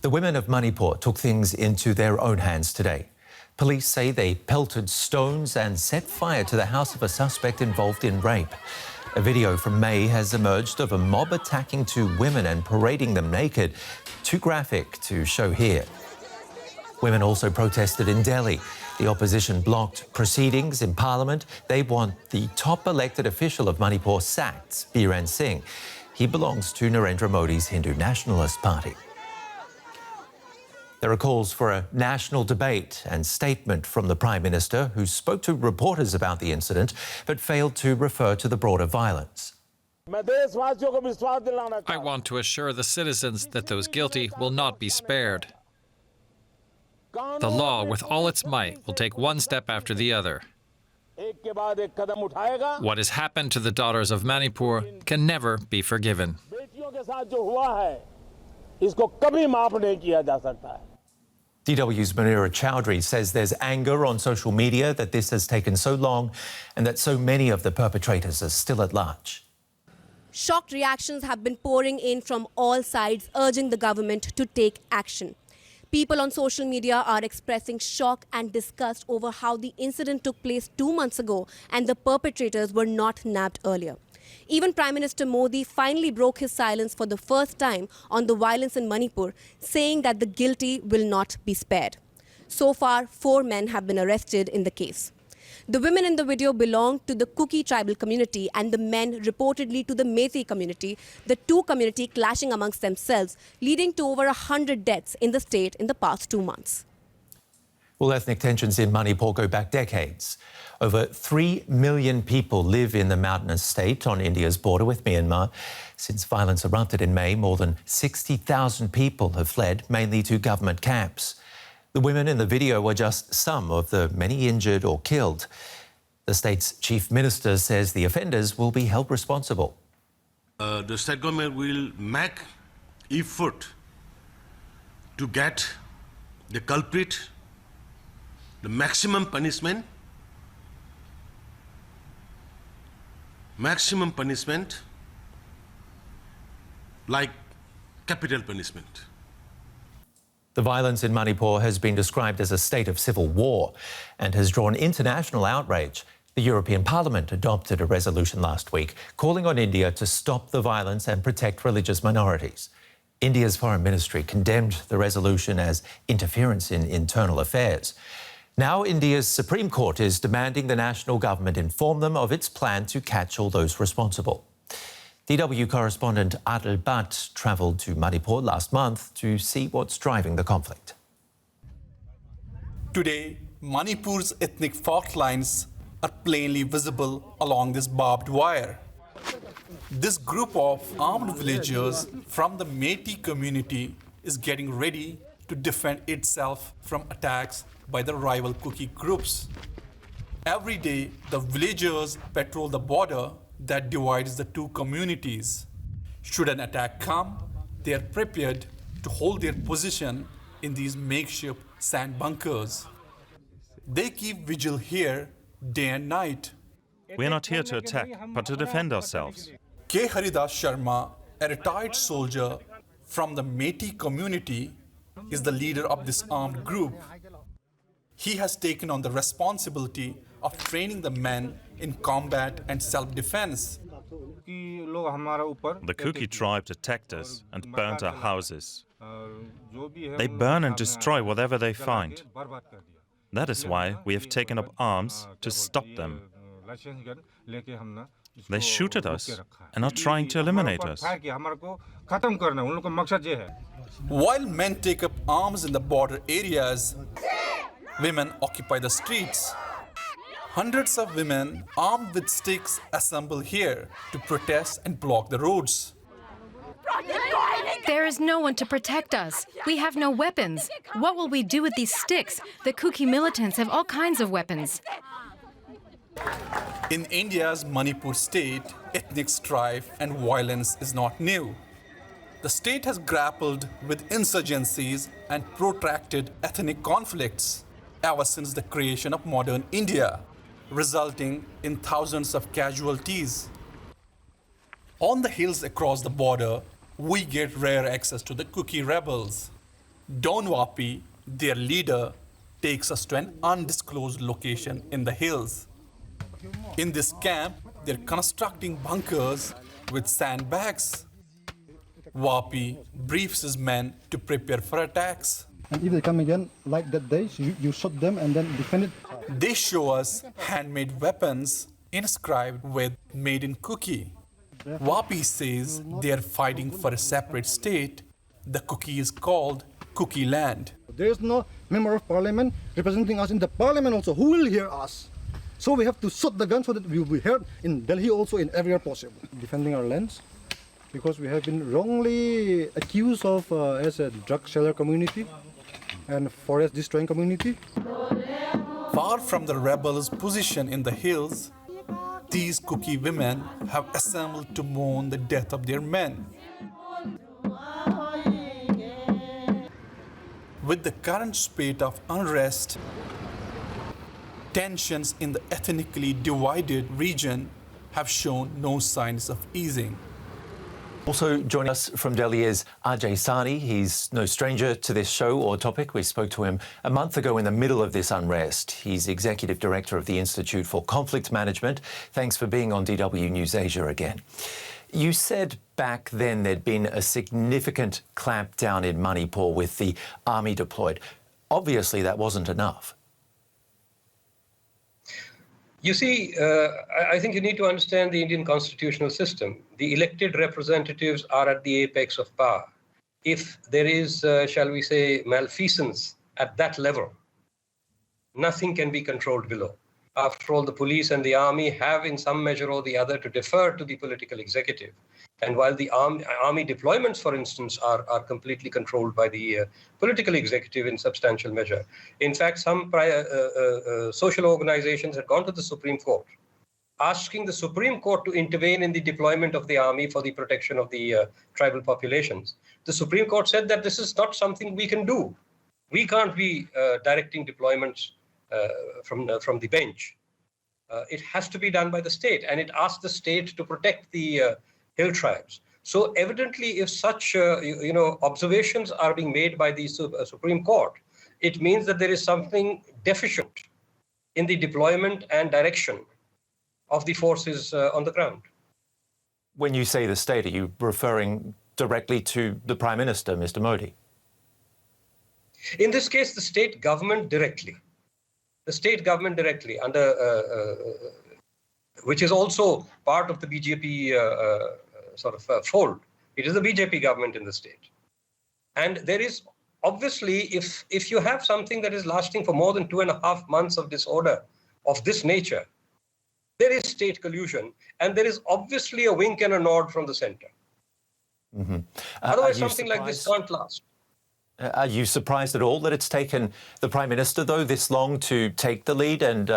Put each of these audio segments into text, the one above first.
The women of Manipur took things into their own hands today. Police say they pelted stones and set fire to the house of a suspect involved in rape. A video from May has emerged of a mob attacking two women and parading them naked. Too graphic to show here. Women also protested in Delhi. The opposition blocked proceedings in Parliament. They want the top elected official of Manipur sacked, Biren Singh. He belongs to Narendra Modi's Hindu Nationalist Party. There are calls for a national debate and statement from the Prime Minister, who spoke to reporters about the incident but failed to refer to the broader violence. I want to assure the citizens that those guilty will not be spared. The law, with all its might, will take one step after the other. What has happened to the daughters of Manipur can never be forgiven. DW's Manira Chowdhury says there's anger on social media that this has taken so long and that so many of the perpetrators are still at large. Shocked reactions have been pouring in from all sides, urging the government to take action. People on social media are expressing shock and disgust over how the incident took place 2 months ago and the perpetrators were not nabbed earlier. Even Prime Minister Modi finally broke his silence for the first time on the violence in Manipur, saying that the guilty will not be spared. So far, 4 men have been arrested in the case. The women in the video belong to the Kuki tribal community and the men reportedly to the Methi community, the two communities clashing amongst themselves, leading to over 100 deaths in the state in the past 2 months. Well, ethnic tensions in Manipur go back decades. Over 3 million people live in the mountainous state on India's border with Myanmar. Since violence erupted in May, more than 60,000 people have fled, mainly to government camps. The women in the video were just some of the many injured or killed. The state's chief minister says the offenders will be held responsible. The state government will make effort to get the culprit the maximum punishment like capital punishment. The violence in Manipur has been described as a state of civil war and has drawn international outrage. The European Parliament adopted a resolution last week calling on India to stop the violence and protect religious minorities. India's foreign ministry condemned the resolution as interference in internal affairs. Now India's Supreme Court is demanding the national government inform them of its plan to catch all those responsible. DW correspondent Adil Bhatt travelled to Manipur last month to see what's driving the conflict. Today, Manipur's ethnic fault lines are plainly visible along this barbed wire. This group of armed villagers from the Methi community is getting ready to defend itself from attacks by the rival Kuki groups. Every day, the villagers patrol the border that divides the two communities. Should an attack come, they are prepared to hold their position in these makeshift sand bunkers. They keep vigil here day and night. We are not here to attack, but to defend ourselves. K. Haridas Sharma, a retired soldier from the Methi community, is the leader of this armed group. He has taken on the responsibility of training the men in combat and self-defense. The Kuki tribe attacked us and burnt our houses. They burn and destroy whatever they find. That is why we have taken up arms to stop them. They shoot at us and are trying to eliminate us. While men take up arms in the border areas, women occupy the streets. Hundreds of women armed with sticks assemble here to protest and block the roads. There is no one to protect us. We have no weapons. What will we do with these sticks? The Kuki militants have all kinds of weapons. In India's Manipur state, ethnic strife and violence is not new. The state has grappled with insurgencies and protracted ethnic conflicts ever since the creation of modern India, resulting in thousands of casualties. On the hills across the border, we get rare access to the Kuki rebels. Don Wapi, their leader, takes us to an undisclosed location in the hills. In this camp, they're constructing bunkers with sandbags. Wapi briefs his men to prepare for attacks. And if they come again like that day, so you shot them and then defend it. They show us handmade weapons inscribed with "Made in Kuki." Wapi says they are fighting for a separate state. The Kuki is called Kuki land. There is no member of parliament representing us in the parliament also who will hear us. So we have to shoot the gun so that we will be heard in Delhi also in everywhere possible. Defending our lands because we have been wrongly accused of as a drug seller community and forest destroying community. Far from the rebels' position in the hills, these Kuki women have assembled to mourn the death of their men. With the current spate of unrest, tensions in the ethnically divided region have shown no signs of easing. Also joining us from Delhi is Ajay Sani. He's no stranger to this show or topic. We spoke to him a month ago in the middle of this unrest. He's Executive Director of the Institute for Conflict Management. Thanks for being on DW News Asia again. You said back then there'd been a significant clampdown in Manipur with the army deployed. Obviously, that wasn't enough. You see, I think you need to understand the Indian constitutional system. The elected representatives are at the apex of power. If there is, shall we say, malfeasance at that level, nothing can be controlled below. After all, the police and the army have in some measure or the other to defer to the political executive. And while the army deployments, for instance, are completely controlled by the political executive in substantial measure. In fact, some social organizations had gone to the Supreme Court, asking the Supreme Court to intervene in the deployment of the army for the protection of the tribal populations. The Supreme Court said that this is not something we can do. We can't be directing deployments from the bench. It has to be done by the state, and it asked the state to protect the hill tribes. So evidently, if such observations are being made by the Supreme Court, it means that there is something deficient in the deployment and direction of the forces on the ground. When you say the state, are you referring directly to the Prime Minister, Mr. Modi? In this case, the state government directly. The state government directly, under which is also part of the BJP fold. It is the BJP government in the state. And there is obviously, if you have something that is lasting for more than 2.5 months of disorder of this nature, there is state collusion, and there is obviously a wink and a nod from the center. Mm-hmm. Otherwise, something like this can't last. Are you surprised at all that it's taken the Prime Minister, though, this long to take the lead and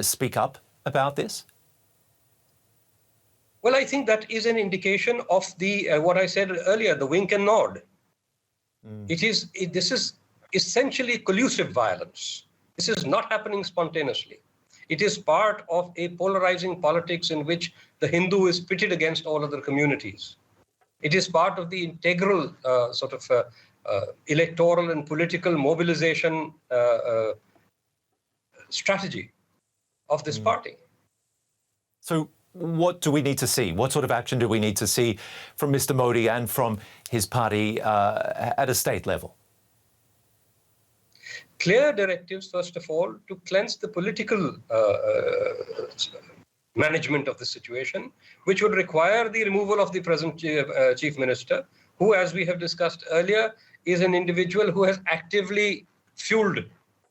speak up about this? Well, I think that is an indication of the what I said earlier, the wink and nod. This is essentially collusive violence. This is not happening spontaneously. It is part of a polarizing politics in which the Hindu is pitted against all other communities. It is part of the integral electoral and political mobilization strategy of this party. So what do we need to see? What sort of action do we need to see from Mr. Modi and from his party at a state level? Clear directives, first of all, to cleanse the political management of the situation, which would require the removal of the present chief minister, who, as we have discussed earlier, is an individual who has actively fueled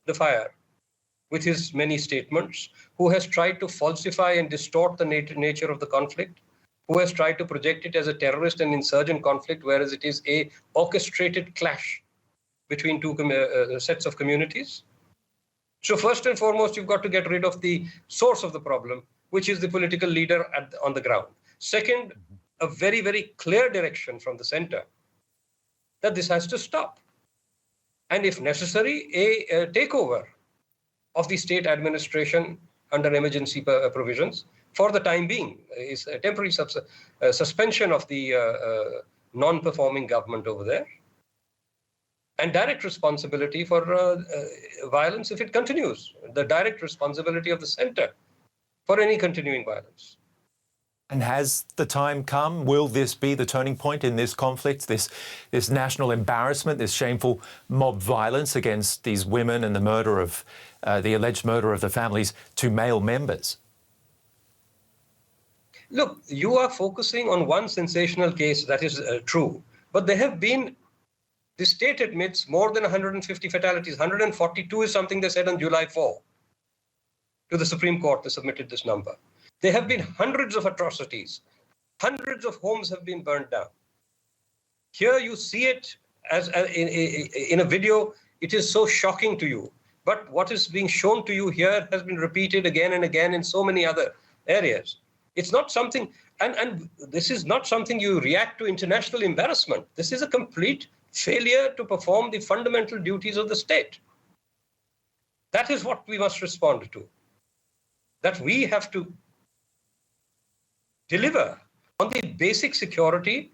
the fire with his many statements, who has tried to falsify and distort the nature of the conflict, who has tried to project it as a terrorist and insurgent conflict, whereas it is a orchestrated clash between two sets of communities. So first and foremost, you've got to get rid of the source of the problem, which is the political leader on the ground. Second, a very, very clear direction from the center that this has to stop. And if necessary, a takeover of the state administration under emergency provisions for the time being, is a temporary suspension of the non-performing government over there. and direct responsibility for violence if it continues, the direct responsibility of the center for any continuing violence. And has the time come? Will this be the turning point in this conflict, this national embarrassment, this shameful mob violence against these women and the murder of the alleged murder of the families' two male members? Look, you are focusing on one sensational case, that is true, but there have been, the state admits, more than 150 fatalities. 142 is something they said on July 4 to the Supreme Court. They submitted this number. There have been hundreds of atrocities. Hundreds of homes have been burned down. Here you see it as in a video. It is so shocking to you. But what is being shown to you here has been repeated again and again in so many other areas. It's not something, and this is not something you react to international embarrassment. This is a complete failure to perform the fundamental duties of the state. That is what we must respond to. That we have to deliver on the basic security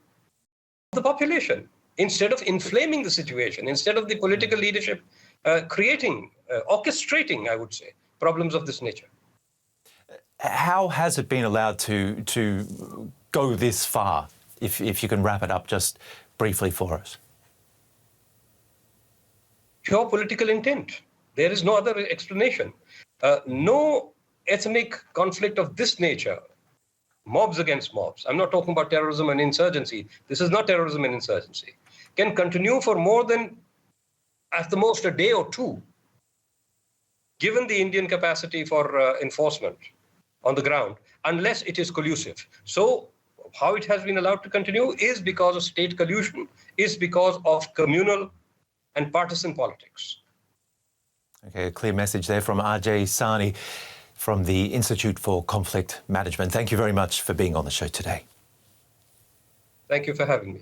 of the population instead of inflaming the situation, instead of the political leadership orchestrating, I would say, problems of this nature. How has it been allowed to go this far, if you can wrap it up just briefly for us? Pure political intent. There is no other explanation. No ethnic conflict of this nature, mobs against mobs, I'm not talking about terrorism and insurgency, this is not terrorism and insurgency, can continue for more than, at the most, a day or two, given the Indian capacity for enforcement on the ground, unless it is collusive. So how it has been allowed to continue is because of state collusion, is because of communal and partisan politics. Okay, a clear message there from Ajay Sani from the Institute for Conflict Management. Thank you very much for being on the show today. Thank you for having me.